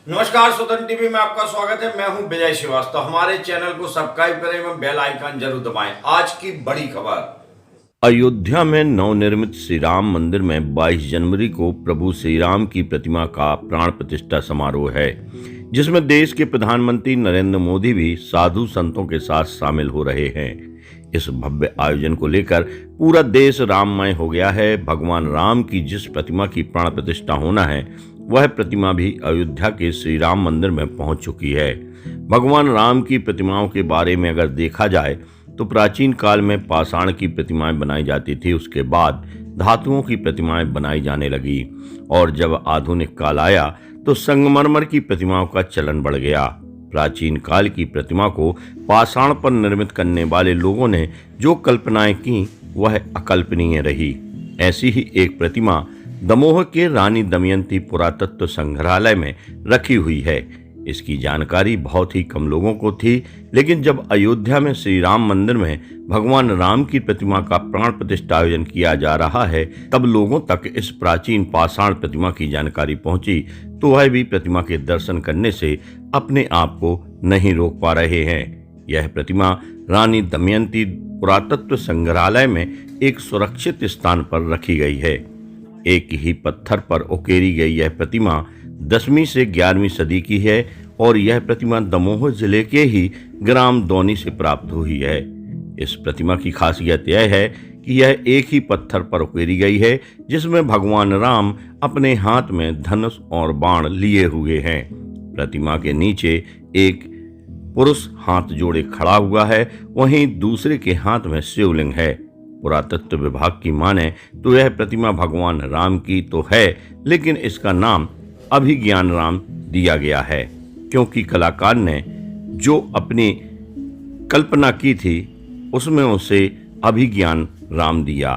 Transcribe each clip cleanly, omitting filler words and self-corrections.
नमस्कार, स्वतंत्र टीवी में आपका स्वागत है। मैं हूं विजय श्रीवास्तव। हमारे चैनल को सब्सक्राइब करें एवं बेल आइकन जरूर दबाएं। आज की बड़ी खबर। अयोध्या में नवनिर्मित श्री राम मंदिर में 22 जनवरी को प्रभु श्री राम की प्रतिमा का प्राण प्रतिष्ठा समारोह है, जिसमें देश के प्रधानमंत्री नरेंद्र मोदी भी साधु संतों के साथ शामिल हो रहे हैं। इस भव्य आयोजन को लेकर पूरा देश राममय हो गया है। भगवान राम की जिस प्रतिमा की प्राण प्रतिष्ठा होना है, वह प्रतिमा भी अयोध्या के श्री राम मंदिर में पहुंच चुकी है। भगवान राम की प्रतिमाओं के बारे में अगर देखा जाए तो प्राचीन काल में पाषाण की प्रतिमाएं बनाई जाती थी, उसके बाद धातुओं की प्रतिमाएं बनाई जाने लगी और जब आधुनिक काल आया तो संगमरमर की प्रतिमाओं का चलन बढ़ गया। प्राचीन काल की प्रतिमा को पाषाण पर निर्मित करने वाले लोगों ने जो कल्पनाएं की वह अकल्पनीय रही। ऐसी ही एक प्रतिमा दमोह के रानी दमयंती पुरातत्व संग्रहालय में रखी हुई है। इसकी जानकारी बहुत ही कम लोगों को थी, लेकिन जब अयोध्या में श्री राम मंदिर में भगवान राम की प्रतिमा का प्राण प्रतिष्ठा आयोजन किया जा रहा है, तब लोगों तक इस प्राचीन पाषाण प्रतिमा की जानकारी पहुंची तो वह भी प्रतिमा के दर्शन करने से अपने आप को नहीं रोक पा रहे हैं। यह प्रतिमा रानी दमयंती पुरातत्व संग्रहालय में एक सुरक्षित स्थान पर रखी गई है। एक ही पत्थर पर उकेरी गई यह प्रतिमा 10वीं से 11वीं सदी की है और यह प्रतिमा दमोह जिले के ही ग्राम दौनी से प्राप्त हुई है। इस प्रतिमा की खासियत यह है कि यह एक ही पत्थर पर उकेरी गई है, जिसमें भगवान राम अपने हाथ में धनुष और बाण लिए हुए हैं। प्रतिमा के नीचे एक पुरुष हाथ जोड़े खड़ा हुआ है, वहीं दूसरे के हाथ में शिवलिंग है। पुरातत्व विभाग की माने तो यह प्रतिमा भगवान राम की तो है, लेकिन इसका नाम अभिज्ञान राम दिया गया है, क्योंकि कलाकार ने जो अपनी कल्पना की थी उसमें उसे अभिज्ञान राम दिया।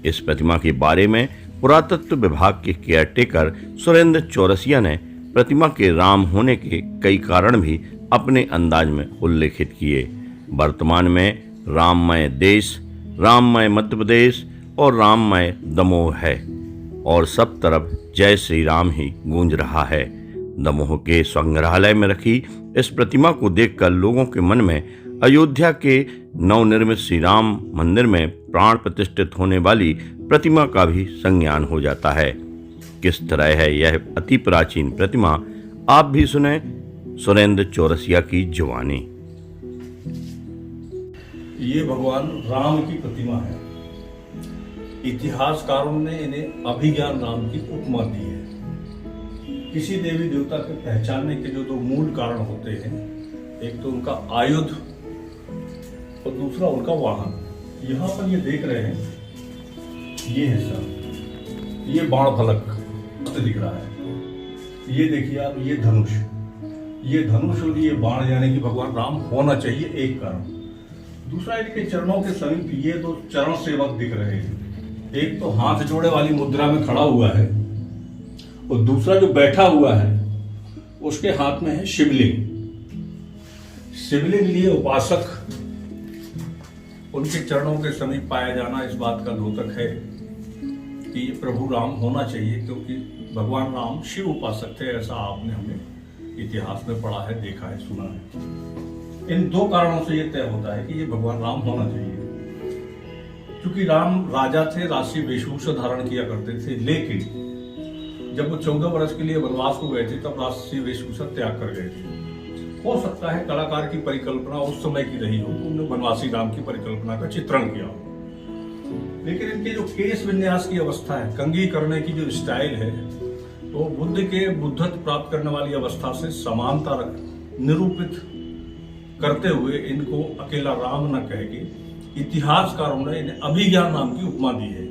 इस प्रतिमा के बारे में पुरातत्व विभाग के केयरटेकर सुरेंद्र चौरसिया ने प्रतिमा के राम होने के कई कारण भी अपने अंदाज में उल्लेखित किए। वर्तमान में राममय देश, राममय मध्य प्रदेश और राममय दमोह है और सब तरफ जय श्री राम ही गूंज रहा है। दमोह के संग्रहालय में रखी इस प्रतिमा को देखकर लोगों के मन में अयोध्या के नवनिर्मित श्री राम मंदिर में प्राण प्रतिष्ठित होने वाली प्रतिमा का भी संज्ञान हो जाता है। किस तरह है यह अति प्राचीन प्रतिमा, आप भी सुने सुरेंद्र चौरसिया की जुबानी। ये भगवान राम की प्रतिमा है। इतिहासकारों ने इन्हें अभिज्ञान राम की उपमा दी है। किसी देवी देवता के पहचानने के जो दो मूल कारण होते हैं, एक तो उनका आयुध और दूसरा उनका वाहन। यहाँ पर ये देख रहे हैं, ये हिस्सा, ये बाण फलक दिख रहा है। ये देखिए आप, ये धनुष, ये धनुष और ये बाण, यानी कि भगवान राम होना चाहिए, एक कारण। दूसरा, इनके चरणों के समीप ये दो चरण सेवक दिख रहे हैं। एक तो हाथ जोड़े वाली मुद्रा में खड़ा हुआ है और दूसरा जो बैठा हुआ है उसके हाथ में है शिवलिंग। शिवलिंग लिए उपासक, उनके चरणों के समीप पाया जाना इस बात का द्योतक है कि ये प्रभु राम होना चाहिए, क्योंकि भगवान राम शिव उपासक थे। ऐसा आपने हमें इतिहास में पढ़ा है, देखा है, सुना है। इन दो कारणों से यह तय होता है कि ये भगवान राम होना चाहिए। क्योंकि राम राजा थे, राष्ट्रीय वेशभूषा धारण किया करते थे, लेकिन जब वो 14 वर्ष के लिए वनवास को गए थे तब राष्ट्रीय वेशभूषा त्याग कर गए थे। हो सकता है कलाकार की परिकल्पना उस समय की रही हो, उन्होंने वनवासी राम की परिकल्पना का चित्रण किया हो, लेकिन इनके जो केश विन्यास की अवस्था है, कंघी करने की जो स्टाइल है, तो बुद्ध के बुद्धत्व प्राप्त करने वाली अवस्था से समानता निरूपित करते हुए इनको अकेला राम न कह के इतिहासकारों ने इन्हें अभिज्ञान नाम की उपमा दी है।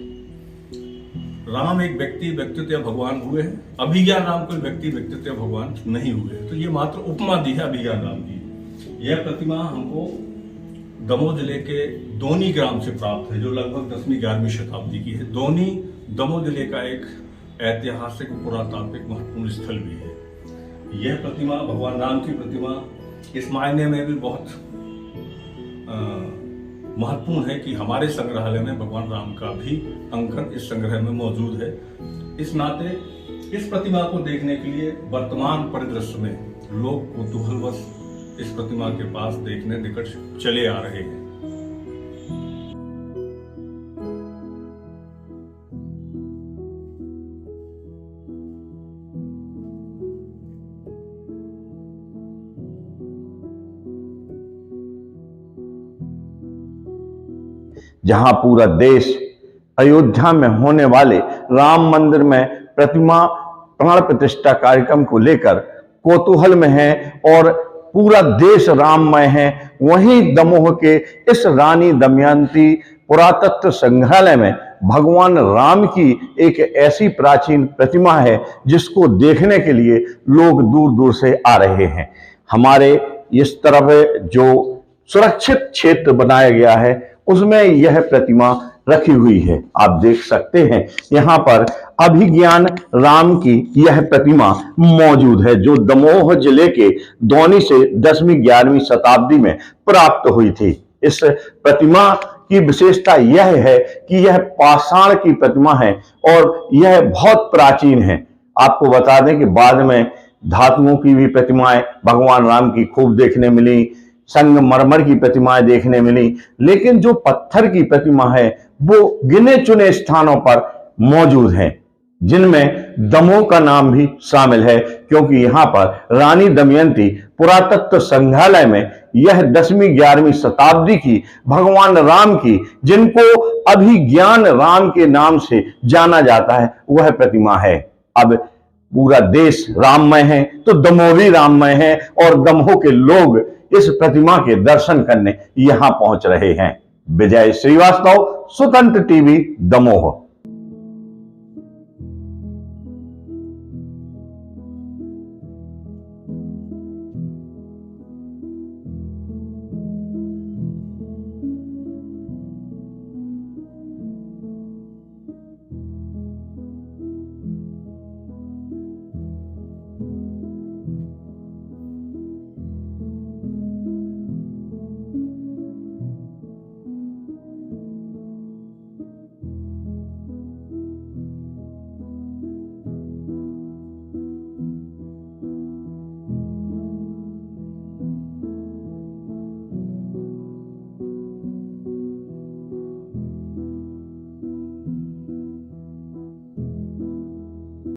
राम एक व्यक्तित्व या भगवान हुए हैं, अभिज्ञान नाम कोई व्यक्तित्व या भगवान नहीं हुए, तो ये मात्र उपमा दी है अभिज्ञान नाम की। यह प्रतिमा हमको दमोह जिले के दौनी ग्राम से प्राप्त है, जो लगभग 10वीं-11वीं शताब्दी की है। दौनी दमोह जिले का एक ऐतिहासिक पुरातात्विक महत्वपूर्ण स्थल भी है। यह प्रतिमा, भगवान राम की प्रतिमा, इस मायने में भी बहुत महत्वपूर्ण है कि हमारे संग्रहालय में भगवान राम का भी अंकन इस संग्रह में मौजूद है। इस नाते इस प्रतिमा को देखने के लिए वर्तमान परिदृश्य में लोग कौतूहलवश इस प्रतिमा के पास देखने निकट चले आ रहे हैं। जहां पूरा देश अयोध्या में होने वाले राम मंदिर में प्रतिमा प्राण प्रतिष्ठा कार्यक्रम को लेकर कौतूहल में है और पूरा देश राममय है, वहीं दमोह के इस रानी दमयंती पुरातत्व संग्रहालय में भगवान राम की एक ऐसी प्राचीन प्रतिमा है जिसको देखने के लिए लोग दूर दूर से आ रहे हैं। हमारे इस तरफ जो सुरक्षित क्षेत्र बनाया गया है उसमें यह प्रतिमा रखी हुई है। आप देख सकते हैं यहाँ पर अभिज्ञान राम की यह प्रतिमा मौजूद है जो दमोह जिले के दौनी से 10वीं-11वीं शताब्दी में प्राप्त हुई थी। इस प्रतिमा की विशेषता यह है कि यह पाषाण की प्रतिमा है और यह बहुत प्राचीन है। आपको बता दें कि बाद में धातुओं की भी प्रतिमाएं भगवान राम की खूब देखने मिली, संगमरमर की प्रतिमाएं देखने मिली, लेकिन जो पत्थर की प्रतिमा है वो गिने चुने स्थानों पर मौजूद है, जिनमें दमोह का नाम भी शामिल है, क्योंकि यहां पर रानी दमयंती पुरातत्व संग्रहालय में यह 10वीं-11वीं शताब्दी की भगवान राम की, जिनको अभिज्ञान राम के नाम से जाना जाता है, वह प्रतिमा है। अब पूरा देश राममय है तो दमोह भी राममय है और दमोह के लोग इस प्रतिमा के दर्शन करने यहां पहुंच रहे हैं। विजय श्रीवास्तव, स्वतंत्र टीवी, दमोह।